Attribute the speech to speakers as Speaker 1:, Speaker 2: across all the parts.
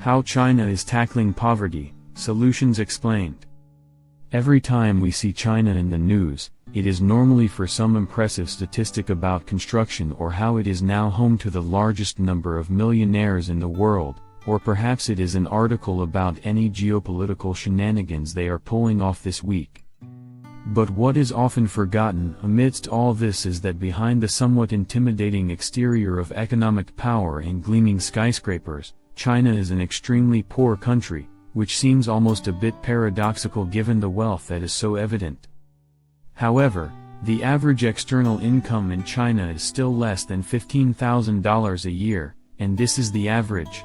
Speaker 1: How China is tackling poverty, solutions explained. Every time we see China in the news, it is normally for some impressive statistic about construction or how it is now home to the largest number of millionaires in the world, or perhaps it is an article about any geopolitical shenanigans they are pulling off this week. But what is often forgotten amidst all this is that behind the somewhat intimidating exterior of economic power and gleaming skyscrapers, China is an extremely poor country, which seems almost a bit paradoxical given the wealth that is so evident. However, the average external income in China is still less than $15,000 a year, and this is the average.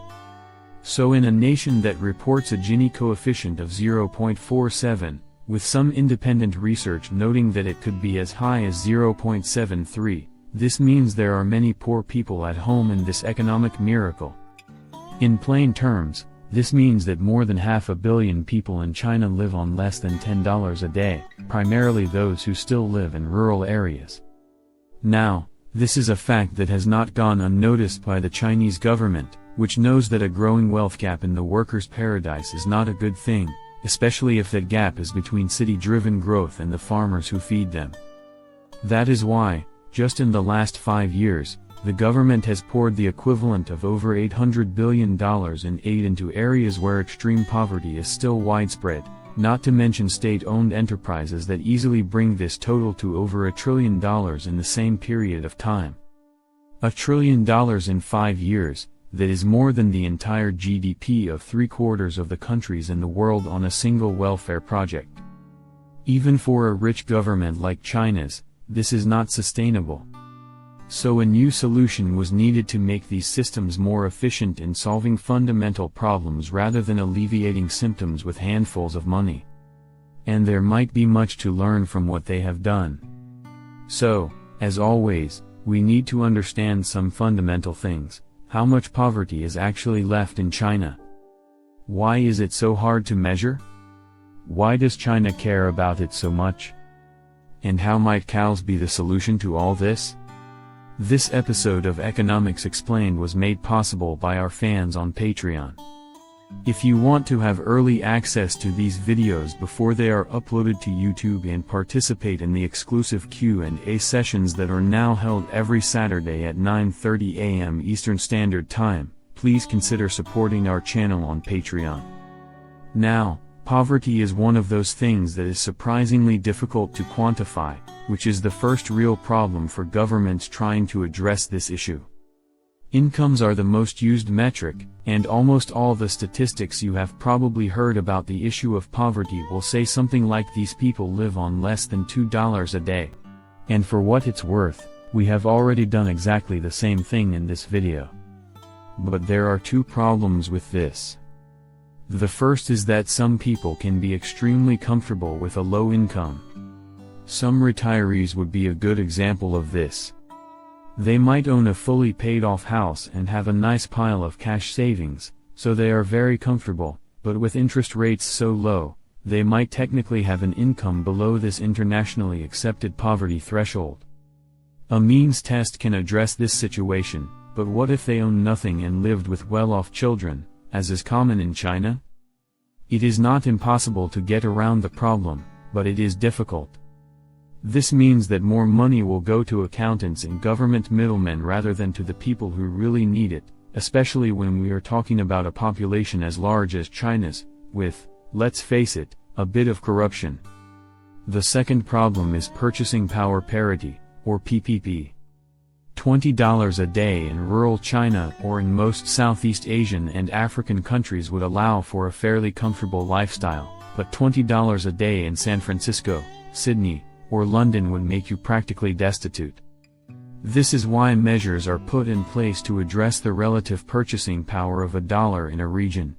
Speaker 1: So in a nation that reports a Gini coefficient of 0.47, with some independent research noting that it could be as high as 0.73, this means there are many poor people at home in this economic miracle. In plain terms, this means that more than 500 million people in China live on less than $10 a day, primarily those who still live in rural areas. Now, this is a fact that has not gone unnoticed by the Chinese government, which knows that a growing wealth gap in the workers' paradise is not a good thing, especially if that gap is between city-driven growth and the farmers who feed them. That is why, just in the last 5 years, the government has poured the equivalent of over $800 billion in aid into areas where extreme poverty is still widespread, not to mention state-owned enterprises that easily bring this total to over $1 trillion in the same period of time. $1 trillion in 5 years, that is more than the entire GDP of 3/4 of the countries in the world on a single welfare project. Even for a rich government like China's, this is not sustainable. So a new solution was needed to make these systems more efficient in solving fundamental problems rather than alleviating symptoms with handfuls of money. And there might be much to learn from what they have done. So, as always, we need to understand some fundamental things. How much poverty is actually left in China? Why is it so hard to measure? Why does China care about it so much? And how might cows be the solution to all this? This episode of Economics Explained was made possible by our fans on Patreon. If you want to have early access to these videos before they are uploaded to YouTube and participate in the exclusive Q&A sessions that are now held every Saturday at 9:30 a.m. Eastern Standard Time, please consider supporting our channel on Patreon. Now, poverty is one of those things that is surprisingly difficult to quantify, which is the first real problem for governments trying to address this issue. Incomes are the most used metric, and almost all the statistics you have probably heard about the issue of poverty will say something like these people live on less than $2 a day. And for what it's worth, we have already done exactly the same thing in this video. But there are two problems with this. The first is that some people can be extremely comfortable with a low income. Some retirees would be a good example of this. They might own a fully paid-off house and have a nice pile of cash savings, so they are very comfortable, but with interest rates so low, they might technically have an income below this internationally accepted poverty threshold. A means test can address this situation, but what if they own nothing and lived with well-off children, as is common in China? It is not impossible to get around the problem, but it is difficult. This means that more money will go to accountants and government middlemen rather than to the people who really need it, especially when we are talking about a population as large as China's, with, let's face it, a bit of corruption. The second problem is purchasing power parity, or PPP. $20 a day in rural China or in most Southeast Asian and African countries would allow for a fairly comfortable lifestyle, but $20 a day in San Francisco, Sydney, or London would make you practically destitute. This is why measures are put in place to address the relative purchasing power of a dollar in a region.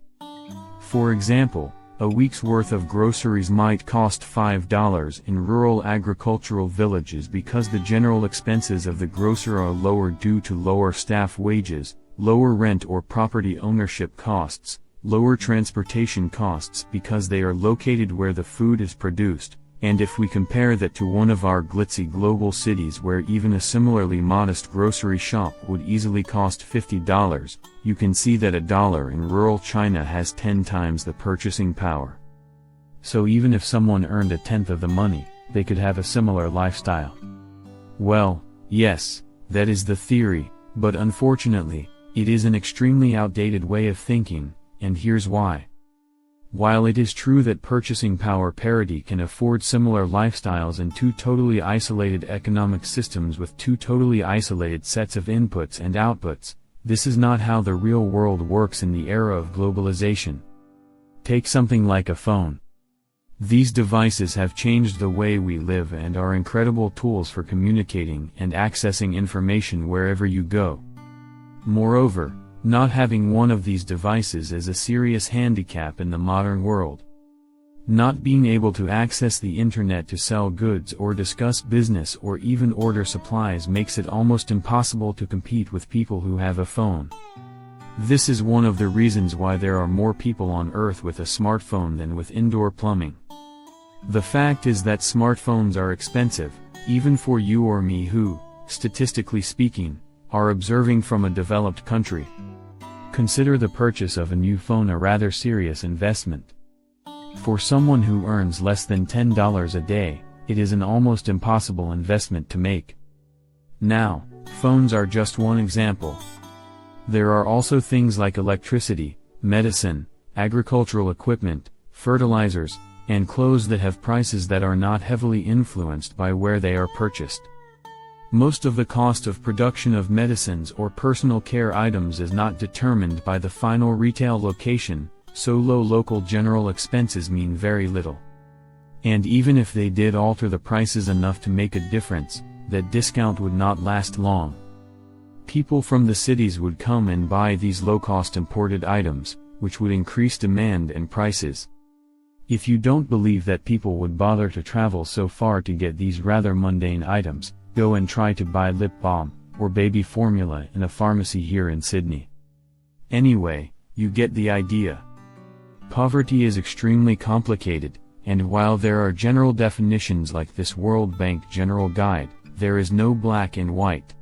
Speaker 1: For example, a week's worth of groceries might cost $5 in rural agricultural villages because the general expenses of the grocer are lower due to lower staff wages, lower rent or property ownership costs, lower transportation costs because they are located where the food is produced. And if we compare that to one of our glitzy global cities where even a similarly modest grocery shop would easily cost $50, you can see that a dollar in rural China has 10 times the purchasing power. So even if someone earned a tenth of the money, they could have a similar lifestyle. Well, yes, that is the theory, but unfortunately, it is an extremely outdated way of thinking, and here's why. While it is true that purchasing power parity can afford similar lifestyles in two totally isolated economic systems with two totally isolated sets of inputs and outputs, this is not how the real world works in the era of globalization. Take something like a phone. These devices have changed the way we live and are incredible tools for communicating and accessing information wherever you go. Moreover, not having one of these devices is a serious handicap in the modern world. Not being able to access the internet to sell goods or discuss business or even order supplies makes it almost impossible to compete with people who have a phone. This is one of the reasons why there are more people on Earth with a smartphone than with indoor plumbing. The fact is that smartphones are expensive, even for you or me who, statistically speaking, are observing from a developed country. Consider the purchase of a new phone a rather serious investment. For someone who earns less than $10 a day, it is an almost impossible investment to make. Now, phones are just one example. There are also things like electricity, medicine, agricultural equipment, fertilizers, and clothes that have prices that are not heavily influenced by where they are purchased. Most of the cost of production of medicines or personal care items is not determined by the final retail location, so low local general expenses mean very little. And even if they did alter the prices enough to make a difference, that discount would not last long. People from the cities would come and buy these low-cost imported items, which would increase demand and prices. If you don't believe that people would bother to travel so far to get these rather mundane items, go and try to buy lip balm or baby formula in a pharmacy here in Sydney. Anyway, you get the idea. Poverty is extremely complicated, and while there are general definitions like this World Bank General Guide, there is no black and white.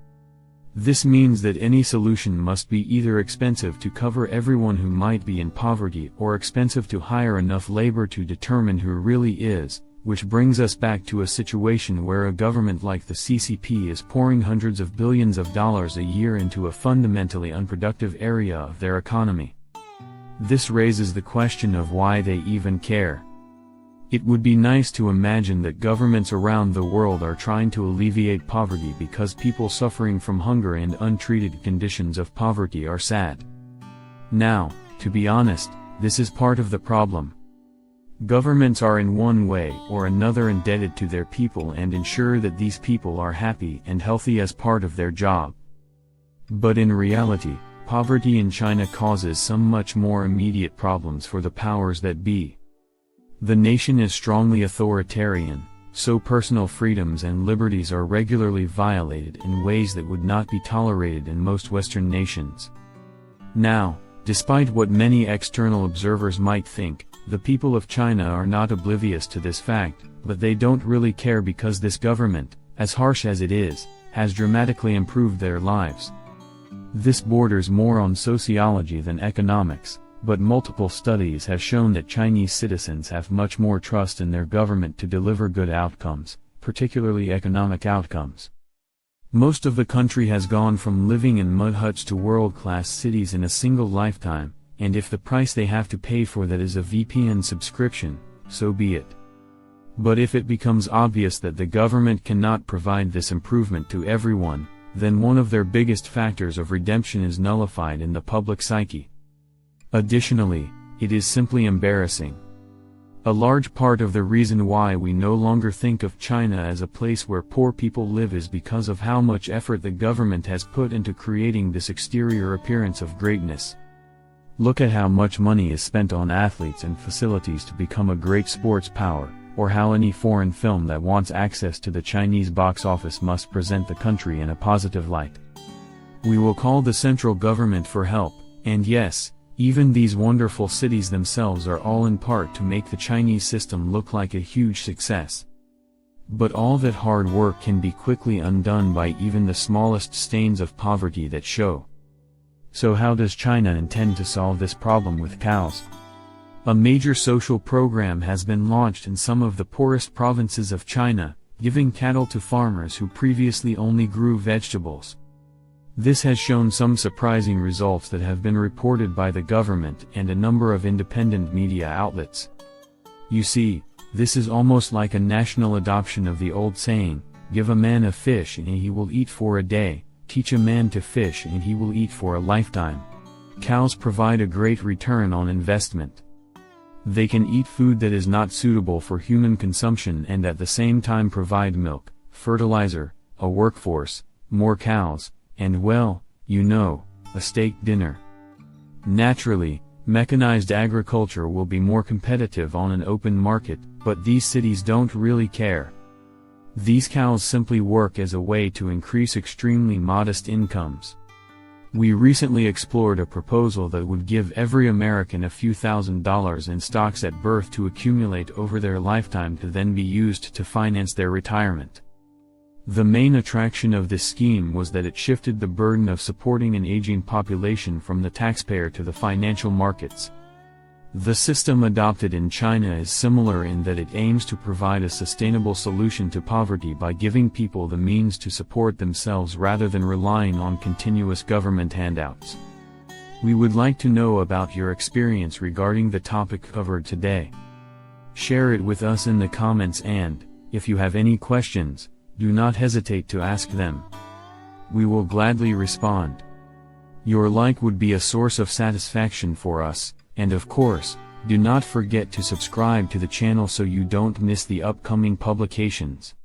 Speaker 1: This means that any solution must be either expensive to cover everyone who might be in poverty or expensive to hire enough labor to determine who really is, which brings us back to a situation where a government like the CCP is pouring hundreds of billions of dollars a year into a fundamentally unproductive area of their economy. This raises the question of why they even care. It would be nice to imagine that governments around the world are trying to alleviate poverty because people suffering from hunger and untreated conditions of poverty are sad. Now, to be honest, this is part of the problem. Governments are in one way or another indebted to their people and ensure that these people are happy and healthy as part of their job. But in reality, poverty in China causes some much more immediate problems for the powers that be. The nation is strongly authoritarian, so personal freedoms and liberties are regularly violated in ways that would not be tolerated in most Western nations. Now, despite what many external observers might think, the people of China are not oblivious to this fact, but they don't really care because this government, as harsh as it is, has dramatically improved their lives. This borders more on sociology than economics, but multiple studies have shown that Chinese citizens have much more trust in their government to deliver good outcomes, particularly economic outcomes. Most of the country has gone from living in mud huts to world-class cities in a single lifetime, and if the price they have to pay for that is a VPN subscription, so be it. But if it becomes obvious that the government cannot provide this improvement to everyone, then one of their biggest factors of redemption is nullified in the public psyche. Additionally, it is simply embarrassing. A large part of the reason why we no longer think of China as a place where poor people live is because of how much effort the government has put into creating this exterior appearance of greatness. Look at how much money is spent on athletes and facilities to become a great sports power, or how any foreign film that wants access to the Chinese box office must present the country in a positive light. We will call the central government for help, and yes, even these wonderful cities themselves are all in part to make the Chinese system look like a huge success. But all that hard work can be quickly undone by even the smallest stains of poverty that show. So how does China intend to solve this problem with cows? A major social program has been launched in some of the poorest provinces of China, giving cattle to farmers who previously only grew vegetables. This has shown some surprising results that have been reported by the government and a number of independent media outlets. You see, this is almost like a national adoption of the old saying, "Give a man a fish and he will eat for a day, teach a man to fish and he will eat for a lifetime." Cows provide a great return on investment. They can eat food that is not suitable for human consumption and at the same time provide milk, fertilizer, a workforce, more cows, and well, a steak dinner. Naturally, mechanized agriculture will be more competitive on an open market, but these cities don't really care. These cows simply work as a way to increase extremely modest incomes. We recently explored a proposal that would give every American a few $1,000s in stocks at birth to accumulate over their lifetime to then be used to finance their retirement. The main attraction of this scheme was that it shifted the burden of supporting an aging population from the taxpayer to the financial markets. The system adopted in China is similar in that it aims to provide a sustainable solution to poverty by giving people the means to support themselves rather than relying on continuous government handouts. We would like to know about your experience regarding the topic covered today. Share it with us in the comments and, if you have any questions, do not hesitate to ask them. We will gladly respond. Your like would be a source of satisfaction for us. And of course, do not forget to subscribe to the channel so you don't miss the upcoming publications.